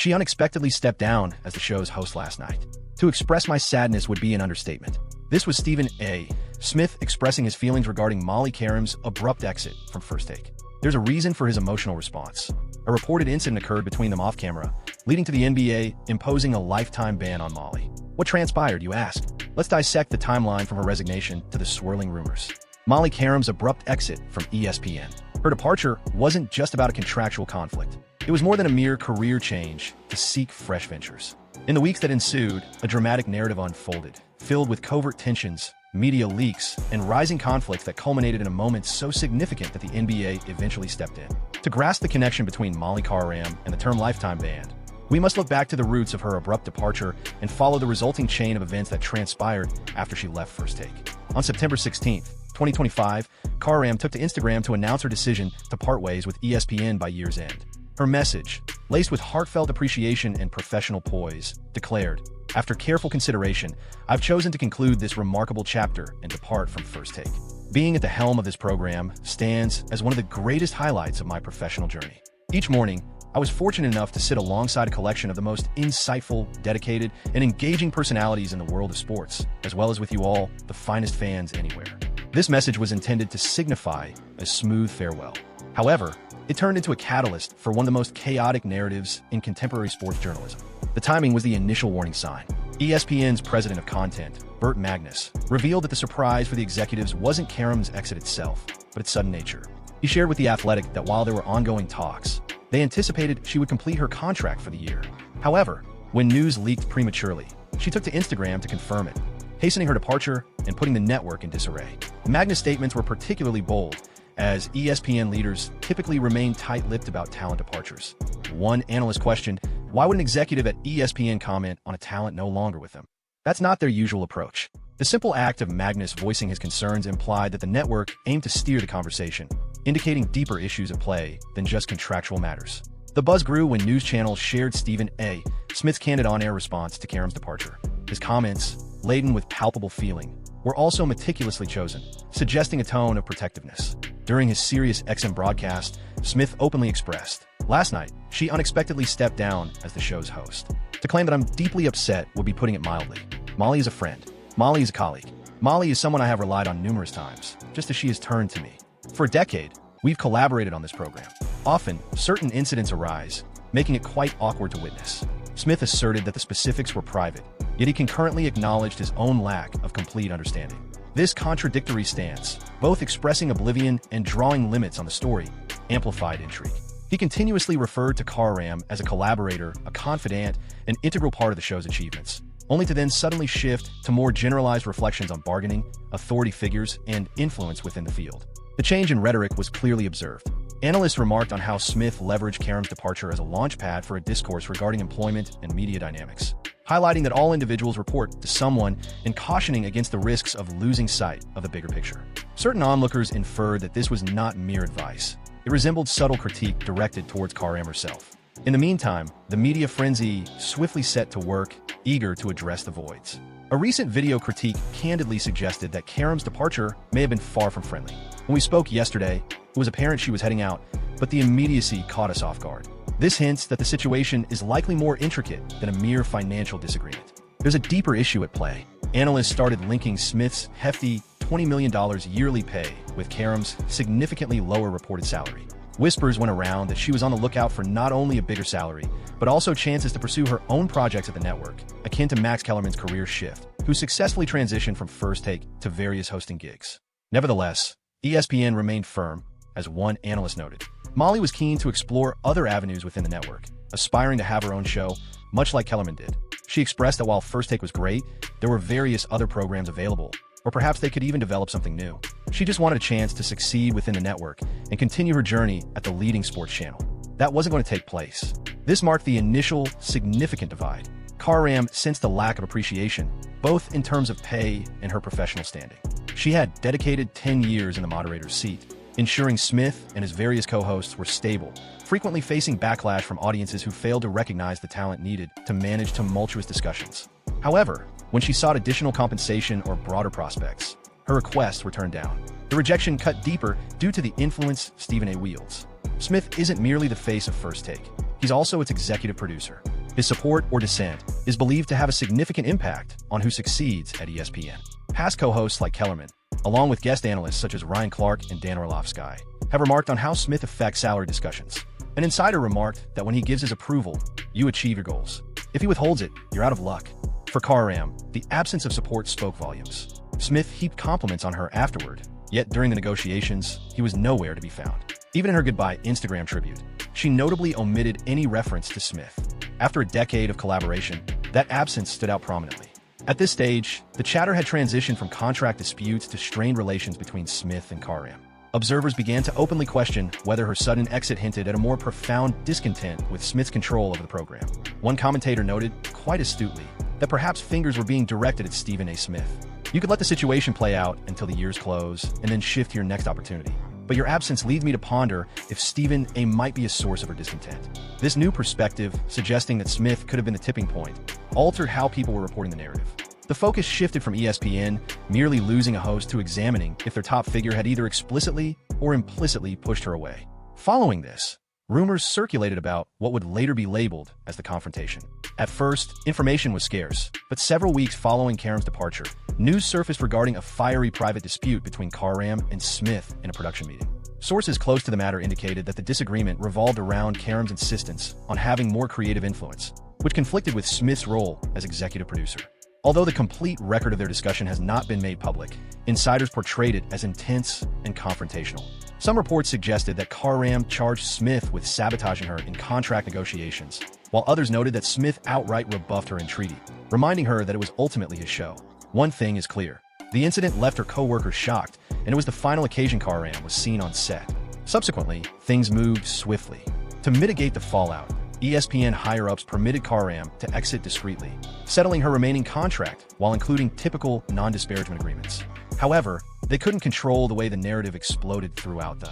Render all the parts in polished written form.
She unexpectedly stepped down as the show's host last night. To express my sadness would be an understatement. This was Stephen A. Smith expressing his feelings regarding Molly Qerim's abrupt exit from First Take. There's a reason for his emotional response. A reported incident occurred between them off camera, leading to the NBA imposing a lifetime ban on Molly. What transpired, you ask? Let's dissect the timeline from her resignation to the swirling rumors. Molly Qerim's abrupt exit from ESPN. Her departure wasn't just about a contractual conflict. It was more than a mere career change to seek fresh ventures. In the weeks that ensued, a dramatic narrative unfolded, filled with covert tensions, media leaks, and rising conflicts that culminated in a moment so significant that the NBA eventually stepped in. To grasp the connection between Molly Qerim and the term lifetime ban, we must look back to the roots of her abrupt departure and follow the resulting chain of events that transpired after she left First Take. On September 16, 2025, Qerim took to Instagram to announce her decision to part ways with ESPN by year's end. Her message, laced with heartfelt appreciation and professional poise, declared, "After careful consideration, I've chosen to conclude this remarkable chapter and depart from First Take. Being at the helm of this program stands as one of the greatest highlights of my professional journey. Each morning, I was fortunate enough to sit alongside a collection of the most insightful, dedicated, and engaging personalities in the world of sports, as well as with you all, the finest fans anywhere." This message was intended to signify a smooth farewell. However, it turned into a catalyst for one of the most chaotic narratives in contemporary sports journalism. The timing was the initial warning sign. ESPN's president of content, Bert Magnus, revealed that the surprise for the executives wasn't Qerim's exit itself, but its sudden nature. He shared with The Athletic that while there were ongoing talks, they anticipated she would complete her contract for the year. However, when news leaked prematurely, she took to Instagram to confirm it, hastening her departure and putting the network in disarray. Magnus' statements were particularly bold, as ESPN leaders typically remain tight-lipped about talent departures. One analyst questioned, why would an executive at ESPN comment on a talent no longer with them? That's not their usual approach. The simple act of Magnus voicing his concerns implied that the network aimed to steer the conversation, indicating deeper issues at play than just contractual matters. The buzz grew when news channels shared Stephen A. Smith's candid on-air response to Qerim's departure. His comments, laden with palpable feeling, were also meticulously chosen, suggesting a tone of protectiveness. During his Sirius XM broadcast, Smith openly expressed, "Last night, she unexpectedly stepped down as the show's host. To claim that I'm deeply upset would be putting it mildly. Molly is a friend. Molly is a colleague. Molly is someone I have relied on numerous times, just as she has turned to me. For a decade, we've collaborated on this program. Often, certain incidents arise, making it quite awkward to witness." Smith asserted that the specifics were private, yet he concurrently acknowledged his own lack of complete understanding. This contradictory stance, both expressing oblivion and drawing limits on the story, amplified intrigue. He continuously referred to Qerim as a collaborator, a confidant, an integral part of the show's achievements, only to then suddenly shift to more generalized reflections on bargaining, authority figures, and influence within the field. The change in rhetoric was clearly observed. Analysts remarked on how Smith leveraged Qerim's departure as a launchpad for a discourse regarding employment and media dynamics, highlighting that all individuals report to someone and cautioning against the risks of losing sight of the bigger picture. Certain onlookers inferred that this was not mere advice. It resembled subtle critique directed towards Qerim herself. In the meantime, the media frenzy swiftly set to work, eager to address the voids. A recent video critique candidly suggested that Qerim's departure may have been far from friendly. When we spoke yesterday, it was apparent she was heading out, but the immediacy caught us off guard. This hints that the situation is likely more intricate than a mere financial disagreement. There's a deeper issue at play. Analysts started linking Smith's hefty $20 million yearly pay with Qerim's significantly lower reported salary. Whispers went around that she was on the lookout for not only a bigger salary, but also chances to pursue her own projects at the network, akin to Max Kellerman's career shift, who successfully transitioned from First Take to various hosting gigs. Nevertheless, ESPN remained firm, as one analyst noted. Molly was keen to explore other avenues within the network, aspiring to have her own show, much like Kellerman did. She expressed that while First Take was great, there were various other programs available, or perhaps they could even develop something new. She just wanted a chance to succeed within the network and continue her journey at the leading sports channel. That wasn't going to take place. This marked the initial significant divide. Qerim sensed the lack of appreciation, both in terms of pay and her professional standing. She had dedicated 10 years in the moderator's seat, ensuring Smith and his various co-hosts were stable, frequently facing backlash from audiences who failed to recognize the talent needed to manage tumultuous discussions. However, when she sought additional compensation or broader prospects, her requests were turned down. The rejection cut deeper due to the influence Stephen A. wields. Smith isn't merely the face of First Take. He's also its executive producer, His support or dissent is believed to have a significant impact on who succeeds at ESPN. Past co-hosts like Kellerman, along with guest analysts such as Ryan Clark and Dan Orlovsky, have remarked on how Smith affects salary discussions. An insider remarked that when he gives his approval, you achieve your goals. If he withholds it, you're out of luck. For Qerim, the absence of support spoke volumes. Smith heaped compliments on her afterward, yet during the negotiations, he was nowhere to be found. Even in her goodbye Instagram tribute, she notably omitted any reference to Smith. After a decade of collaboration, that absence stood out prominently. At this stage, the chatter had transitioned from contract disputes to strained relations between Smith and Qerim. Observers began to openly question whether her sudden exit hinted at a more profound discontent with Smith's control over the program. One commentator noted, quite astutely, that perhaps fingers were being directed at Stephen A. Smith. You could let the situation play out until the years close and then shift to your next opportunity. But your absence leads me to ponder if Stephen A. might be a source of her discontent. This new perspective, suggesting that Smith could have been the tipping point, altered how people were reporting the narrative. The focus shifted from ESPN merely losing a host to examining if their top figure had either explicitly or implicitly pushed her away. Following this, rumors circulated about what would later be labeled as the confrontation. At first, information was scarce, but several weeks following Qerim's departure, news surfaced regarding a fiery private dispute between Qerim and Smith in a production meeting. Sources close to the matter indicated that the disagreement revolved around Qerim's insistence on having more creative influence, which conflicted with Smith's role as executive producer. Although the complete record of their discussion has not been made public, insiders portrayed it as intense and confrontational. Some reports suggested that Qerim charged Smith with sabotaging her in contract negotiations, while others noted that Smith outright rebuffed her entreaty, reminding her that it was ultimately his show. One thing is clear. The incident left her co-workers shocked, and it was the final occasion Qerim was seen on set. Subsequently, things moved swiftly. To mitigate the fallout, ESPN higher-ups permitted Qerim to exit discreetly, settling her remaining contract while including typical non-disparagement agreements. However, they couldn't control the way the narrative exploded throughout the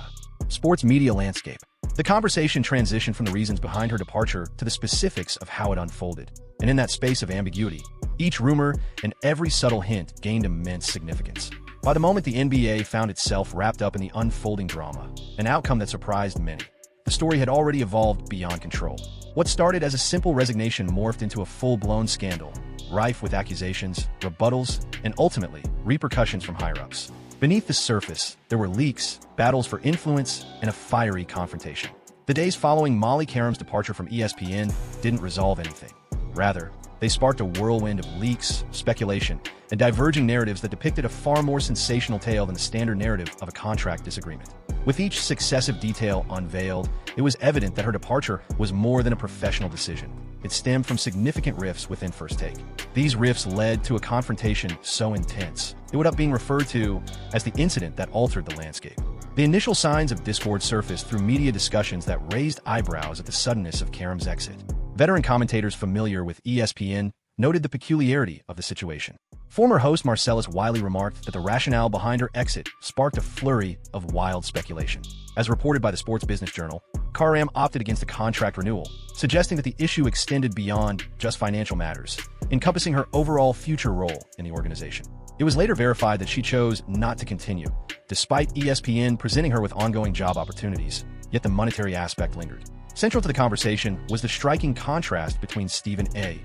sports media landscape. The conversation transitioned from the reasons behind her departure to the specifics of how it unfolded. And in that space of ambiguity, each rumor and every subtle hint gained immense significance. By the moment the NBA found itself wrapped up in the unfolding drama, an outcome that surprised many, the story had already evolved beyond control. What started as a simple resignation morphed into a full-blown scandal, rife with accusations, rebuttals, and ultimately, repercussions from higher-ups. Beneath the surface, there were leaks, battles for influence, and a fiery confrontation. The days following Molly Qerim's departure from ESPN didn't resolve anything. Rather, they sparked a whirlwind of leaks, speculation, and diverging narratives that depicted a far more sensational tale than the standard narrative of a contract disagreement. With each successive detail unveiled, it was evident that her departure was more than a professional decision. It stemmed from significant rifts within First Take. These rifts led to a confrontation so intense, it would end up being referred to as the incident that altered the landscape. The initial signs of discord surfaced through media discussions that raised eyebrows at the suddenness of Qerim's exit. Veteran commentators familiar with ESPN noted the peculiarity of the situation. Former host Marcellus Wiley remarked that the rationale behind her exit sparked a flurry of wild speculation. As reported by the Sports Business Journal, Qerim opted against a contract renewal, suggesting that the issue extended beyond just financial matters, encompassing her overall future role in the organization. It was later verified that she chose not to continue, despite ESPN presenting her with ongoing job opportunities, yet the monetary aspect lingered. Central to the conversation was the striking contrast between Stephen A.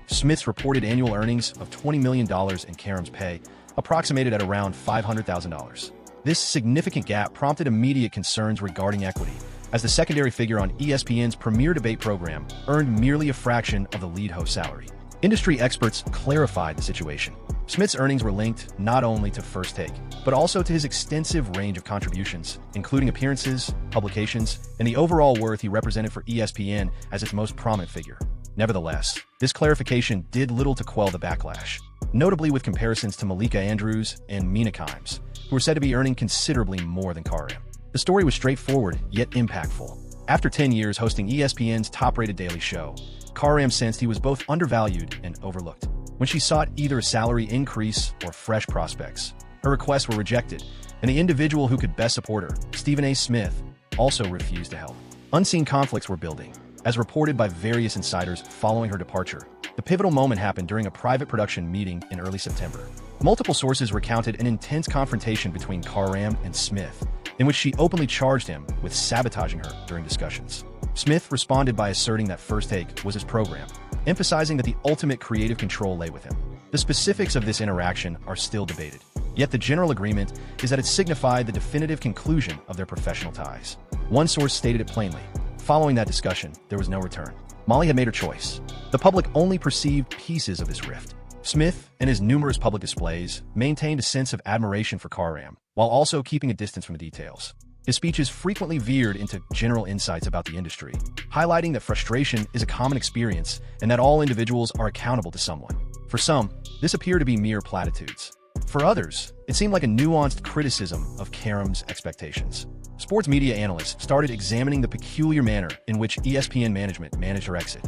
Smith's reported annual earnings of $20 million and Qerim's pay, approximated at around $500,000. This significant gap prompted immediate concerns regarding equity, as the secondary figure on ESPN's premier debate program earned merely a fraction of the lead host salary. Industry experts clarified the situation. Smith's earnings were linked not only to First Take, but also to his extensive range of contributions, including appearances, publications, and the overall worth he represented for ESPN as its most prominent figure. Nevertheless, this clarification did little to quell the backlash, notably with comparisons to Malika Andrews and Mina Kimes, who were said to be earning considerably more than Qerim. The story was straightforward, yet impactful. After 10 years hosting ESPN's top-rated daily show, Qerim sensed he was both undervalued and overlooked. When she sought either a salary increase or fresh prospects, her requests were rejected, and the individual who could best support her, Stephen A. Smith, also refused to help. Unseen conflicts were building. As reported by various insiders following her departure, the pivotal moment happened during a private production meeting in early September. Multiple sources recounted an intense confrontation between Qerim and Smith, in which she openly charged him with sabotaging her during discussions. Smith responded by asserting that First Take was his program, emphasizing that the ultimate creative control lay with him. The specifics of this interaction are still debated, yet the general agreement is that it signified the definitive conclusion of their professional ties. One source stated it plainly: following that discussion, there was no return. Molly had made her choice. The public only perceived pieces of this rift. Smith, in his numerous public displays, maintained a sense of admiration for Qerim, while also keeping a distance from the details. His speeches frequently veered into general insights about the industry, highlighting that frustration is a common experience and that all individuals are accountable to someone. For some, this appeared to be mere platitudes. For others, it seemed like a nuanced criticism of Qerim's expectations. Sports media analysts started examining the peculiar manner in which ESPN management managed her exit.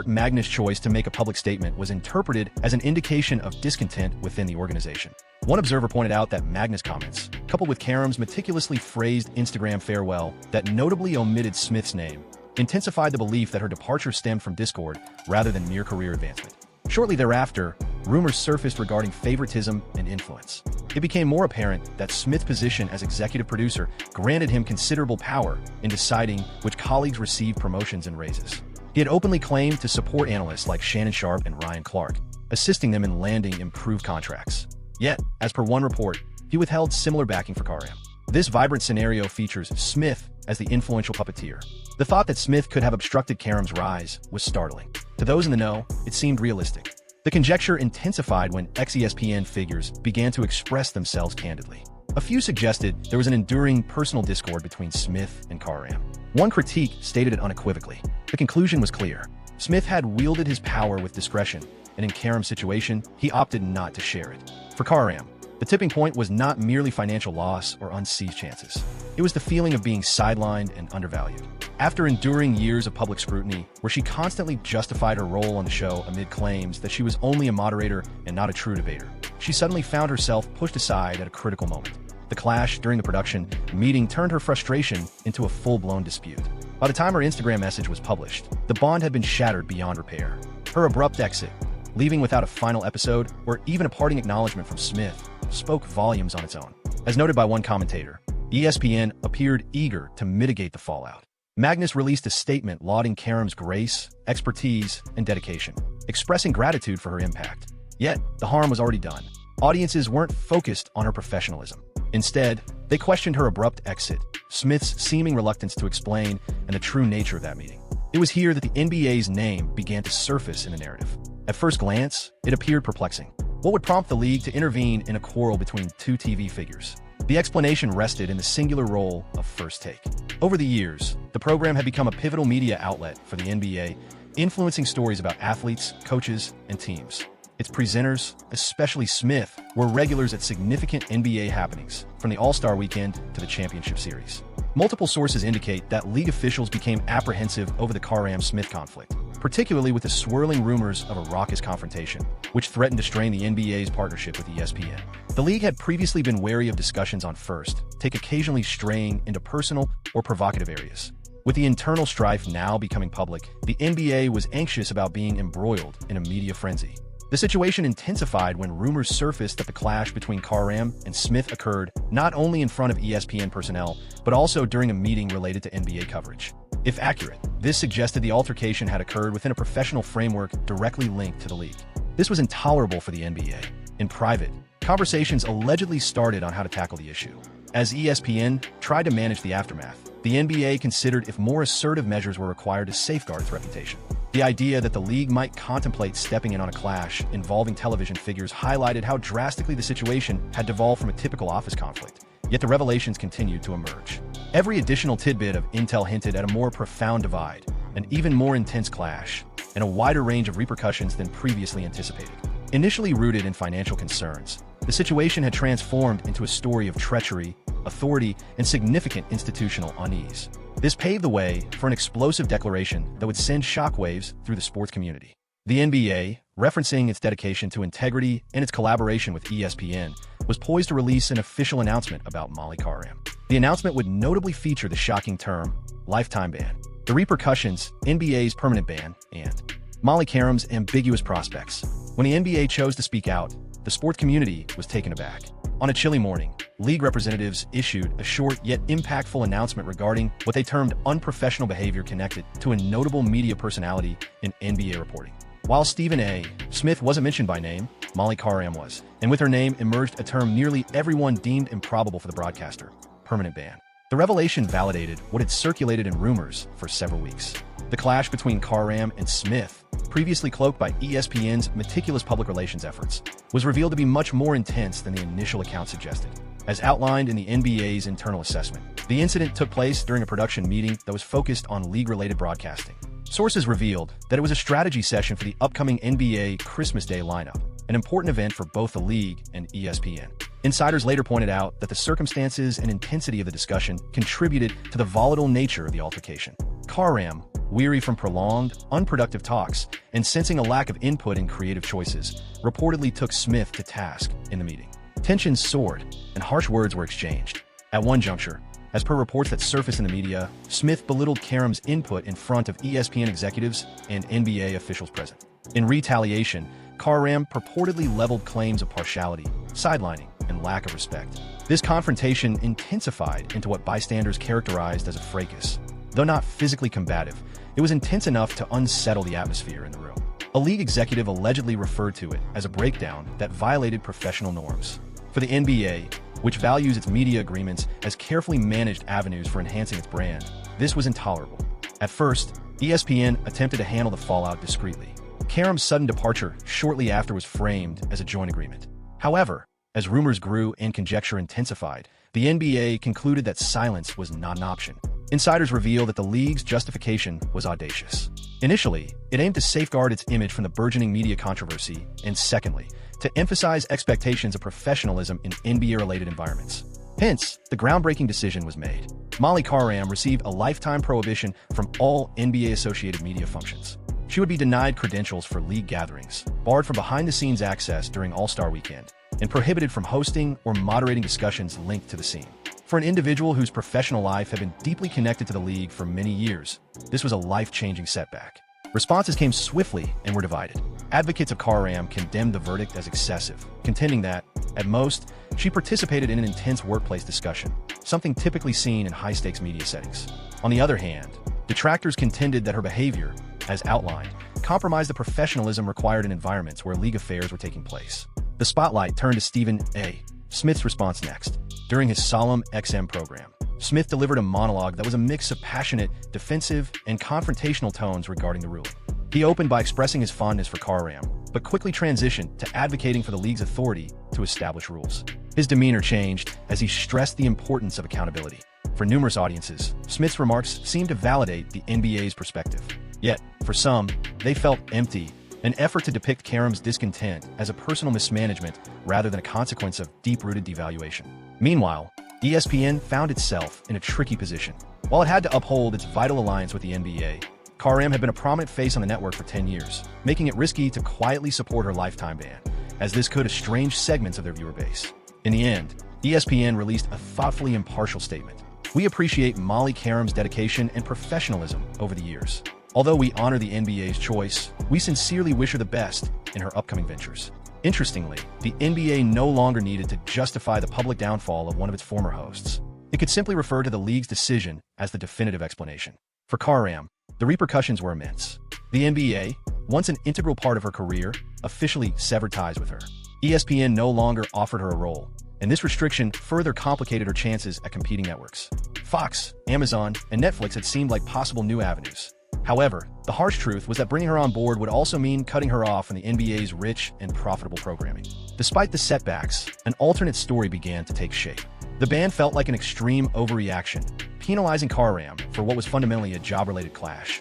Magnus' choice to make a public statement was interpreted as an indication of discontent within the organization. One observer pointed out that Magnus' comments, coupled with Qerim's meticulously phrased Instagram farewell that notably omitted Smith's name, intensified the belief that her departure stemmed from discord rather than mere career advancement. Shortly thereafter, rumors surfaced regarding favoritism and influence. It became more apparent that Smith's position as executive producer granted him considerable power in deciding which colleagues received promotions and raises. He had openly claimed to support analysts like Shannon Sharpe and Ryan Clark, assisting them in landing improved contracts. Yet, as per one report, he withheld similar backing for Qerim. This vibrant scenario features Smith as the influential puppeteer. The thought that Smith could have obstructed Qerim's rise was startling. To those in the know, it seemed realistic. The conjecture intensified when ex-ESPN figures began to express themselves candidly. A few suggested there was an enduring personal discord between Smith and Qerim. One critique stated it unequivocally. The conclusion was clear. Smith had wielded his power with discretion, and in Qerim's situation, he opted not to share it. For Qerim, the tipping point was not merely financial loss or unseized chances. It was the feeling of being sidelined and undervalued. After enduring years of public scrutiny, where she constantly justified her role on the show amid claims that she was only a moderator and not a true debater, she suddenly found herself pushed aside at a critical moment. The clash during the production meeting turned her frustration into a full-blown dispute. By the time her Instagram message was published, the bond had been shattered beyond repair. Her abrupt exit, leaving without a final episode or even a parting acknowledgement from Smith, spoke volumes on its own. As noted by one commentator, ESPN appeared eager to mitigate the fallout. Magnus released a statement lauding Qerim's grace, expertise, and dedication, expressing gratitude for her impact. Yet, the harm was already done. Audiences weren't focused on her professionalism. Instead, they questioned her abrupt exit, Smith's seeming reluctance to explain, and the true nature of that meeting. It was here that the NBA's name began to surface in the narrative. At first glance, it appeared perplexing. What would prompt the league to intervene in a quarrel between two TV figures? The explanation rested in the singular role of First Take. Over the years, the program had become a pivotal media outlet for the NBA, influencing stories about athletes, coaches, and teams. Its presenters, especially Smith, were regulars at significant NBA happenings, from the All-Star Weekend to the Championship Series. Multiple sources indicate that league officials became apprehensive over the Qerim-Smith conflict, particularly with the swirling rumors of a raucous confrontation, which threatened to strain the NBA's partnership with ESPN. The league had previously been wary of discussions on First Take occasionally straying into personal or provocative areas. With the internal strife now becoming public, the NBA was anxious about being embroiled in a media frenzy. The situation intensified when rumors surfaced that the clash between Qerim and Smith occurred not only in front of ESPN personnel, but also during a meeting related to NBA coverage. If accurate, this suggested the altercation had occurred within a professional framework directly linked to the league. This was intolerable for the NBA. In private, conversations allegedly started on how to tackle the issue. As ESPN tried to manage the aftermath, the NBA considered if more assertive measures were required to safeguard its reputation. The idea that the league might contemplate stepping in on a clash involving television figures highlighted how drastically the situation had devolved from a typical office conflict, yet the revelations continued to emerge. Every additional tidbit of intel hinted at a more profound divide, an even more intense clash, and a wider range of repercussions than previously anticipated. Initially rooted in financial concerns, the situation had transformed into a story of treachery, authority, and significant institutional unease. This paved the way for an explosive declaration that would send shockwaves through the sports community. The NBA, referencing its dedication to integrity and its collaboration with ESPN, was poised to release an official announcement about Molly Qerim. The announcement would notably feature the shocking term, lifetime ban, the repercussions, NBA's permanent ban, and Molly Qerim's ambiguous prospects. When the NBA chose to speak out, the sports community was taken aback. On a chilly morning, league representatives issued a short yet impactful announcement regarding what they termed unprofessional behavior connected to a notable media personality in NBA reporting. While Stephen A. Smith wasn't mentioned by name, Molly Qerim was, and with her name emerged a term nearly everyone deemed improbable for the broadcaster: permanent ban. The revelation validated what had circulated in rumors for several weeks. The clash between Qerim and Smith, previously cloaked by ESPN's meticulous public relations efforts, was revealed to be much more intense than the initial account suggested. As outlined in the NBA's internal assessment, the incident took place during a production meeting that was focused on league-related broadcasting. Sources revealed that it was a strategy session for the upcoming NBA Christmas Day lineup, an important event for both the league and ESPN. Insiders later pointed out that the circumstances and intensity of the discussion contributed to the volatile nature of the altercation. Qerim, weary from prolonged, unproductive talks and sensing a lack of input and creative choices, reportedly took Smith to task in the meeting. Tensions soared, and harsh words were exchanged. At one juncture, as per reports that surfaced in the media, Smith belittled Qerim's input in front of ESPN executives and NBA officials present. In retaliation, Qerim purportedly leveled claims of partiality, sidelining, and lack of respect. This confrontation intensified into what bystanders characterized as a fracas. Though not physically combative, it was intense enough to unsettle the atmosphere in the room. A league executive allegedly referred to it as a breakdown that violated professional norms. For the NBA, which values its media agreements as carefully managed avenues for enhancing its brand, this was intolerable. At first, ESPN attempted to handle the fallout discreetly. Qerim's sudden departure shortly after was framed as a joint agreement. However, as rumors grew and conjecture intensified, the NBA concluded that silence was not an option. Insiders revealed that the league's justification was audacious. Initially, it aimed to safeguard its image from the burgeoning media controversy, and secondly, to emphasize expectations of professionalism in NBA-related environments. Hence, the groundbreaking decision was made. Molly Qerim received a lifetime prohibition from all NBA-associated media functions. She would be denied credentials for league gatherings, barred from behind-the-scenes access during All-Star Weekend, and prohibited from hosting or moderating discussions linked to the scene. For an individual whose professional life had been deeply connected to the league for many years, this was a life-changing setback. Responses came swiftly and were divided. Advocates of Qerim condemned the verdict as excessive, contending that, at most, she participated in an intense workplace discussion, something typically seen in high-stakes media settings. On the other hand, detractors contended that her behavior, as outlined, compromised the professionalism required in environments where league affairs were taking place. The spotlight turned to Stephen A. Smith's response next. During his solemn XM program, Smith delivered a monologue that was a mix of passionate, defensive, and confrontational tones regarding the ruling. He opened by expressing his fondness for Qerim, but quickly transitioned to advocating for the league's authority to establish rules. His demeanor changed as he stressed the importance of accountability. For numerous audiences, Smith's remarks seemed to validate the NBA's perspective. Yet, for some, they felt empty, an effort to depict Qerim's discontent as a personal mismanagement rather than a consequence of deep-rooted devaluation. Meanwhile, ESPN found itself in a tricky position. While it had to uphold its vital alliance with the NBA, Qerim had been a prominent face on the network for 10 years, making it risky to quietly support her lifetime ban, as this could estrange segments of their viewer base. In the end, ESPN released a thoughtfully impartial statement. "We appreciate Molly Qerim's dedication and professionalism over the years. Although we honor the NBA's choice, we sincerely wish her the best in her upcoming ventures." Interestingly, the NBA no longer needed to justify the public downfall of one of its former hosts. It could simply refer to the league's decision as the definitive explanation. For Qerim, the repercussions were immense. The NBA, once an integral part of her career, officially severed ties with her. ESPN no longer offered her a role, and this restriction further complicated her chances at competing networks. Fox, Amazon, and Netflix had seemed like possible new avenues. However, the harsh truth was that bringing her on board would also mean cutting her off from the NBA's rich and profitable programming. Despite the setbacks, an alternate story began to take shape. The ban felt like an extreme overreaction, penalizing Qerim for what was fundamentally a job-related clash,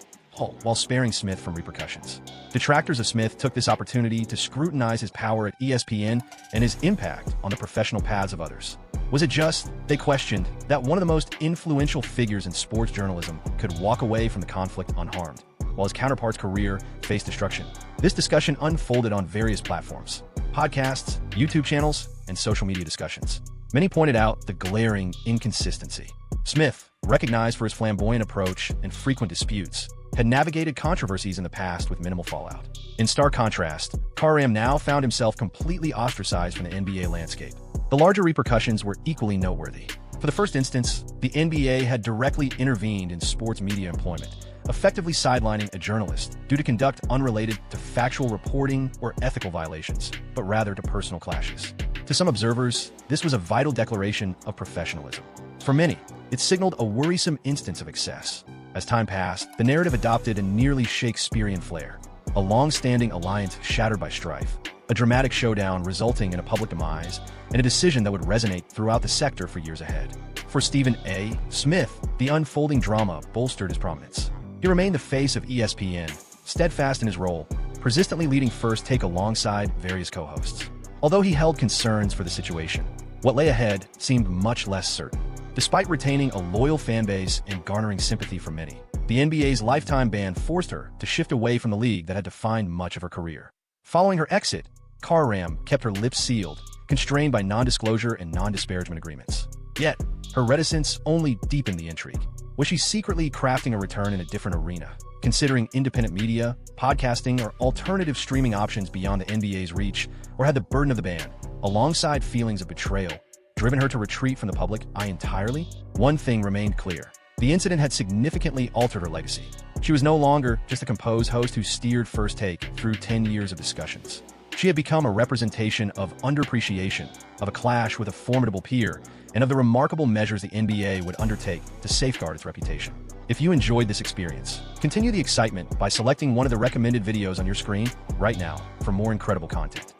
while sparing Smith from repercussions. Detractors of Smith took this opportunity to scrutinize his power at ESPN and his impact on the professional paths of others. Was it just, they questioned, that one of the most influential figures in sports journalism could walk away from the conflict unharmed, while his counterpart's career faced destruction? This discussion unfolded on various platforms: podcasts, YouTube channels, and social media discussions. Many pointed out the glaring inconsistency. Smith, recognized for his flamboyant approach and frequent disputes, had navigated controversies in the past with minimal fallout. In stark contrast, Qerim now found himself completely ostracized from the NBA landscape. The larger repercussions were equally noteworthy. For the first instance, the NBA had directly intervened in sports media employment, effectively sidelining a journalist due to conduct unrelated to factual reporting or ethical violations, but rather to personal clashes. To some observers, this was a vital declaration of professionalism. For many, it signaled a worrisome instance of excess. As time passed, the narrative adopted a nearly Shakespearean flair, a long-standing alliance shattered by strife, a dramatic showdown resulting in a public demise, and a decision that would resonate throughout the sector for years ahead. For Stephen A. Smith, the unfolding drama bolstered his prominence. He remained the face of ESPN, steadfast in his role, persistently leading First Take alongside various co-hosts. Although he held concerns for the situation, what lay ahead seemed much less certain. Despite retaining a loyal fan base and garnering sympathy from many, the NBA's lifetime ban forced her to shift away from the league that had defined much of her career. Following her exit, Qerim kept her lips sealed, constrained by non-disclosure and non-disparagement agreements. Yet, her reticence only deepened the intrigue. Was she secretly crafting a return in a different arena, considering independent media, podcasting, or alternative streaming options beyond the NBA's reach, or had the burden of the ban, alongside feelings of betrayal, driven her to retreat from the public eye entirely? One thing remained clear. The incident had significantly altered her legacy. She was no longer just a composed host who steered First Take through 10 years of discussions. She had become a representation of underappreciation, of a clash with a formidable peer, and of the remarkable measures the NBA would undertake to safeguard its reputation. If you enjoyed this experience, continue the excitement by selecting one of the recommended videos on your screen right now for more incredible content.